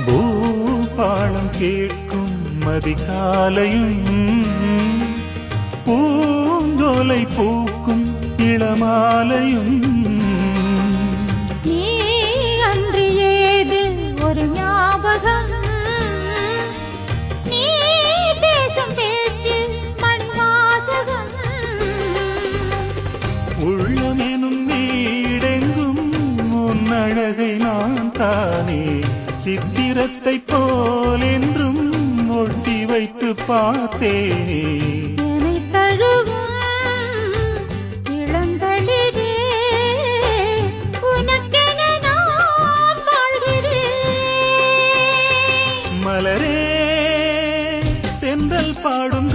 பூபாளம் கேட்கும் மதிக்காலையும் பூஞ்சோலை பூக்கும் இளமாலையும் நீ அன்று ஏது ஒரு ஞாபகம் நீ பேசும் பேச்சு மணிவாசகம் உள்ளமெனும் நீடெங்கும் உன் அழகை நான் தானே சித்திரத்தை போல் என்றும் ஒட்டி வைத்து பார்த்தேனே. என்னை தழுவும் இளந்தளிரே உனக்கென நான் வாழ்கிறேன். மலரே தென்றல் பாடும்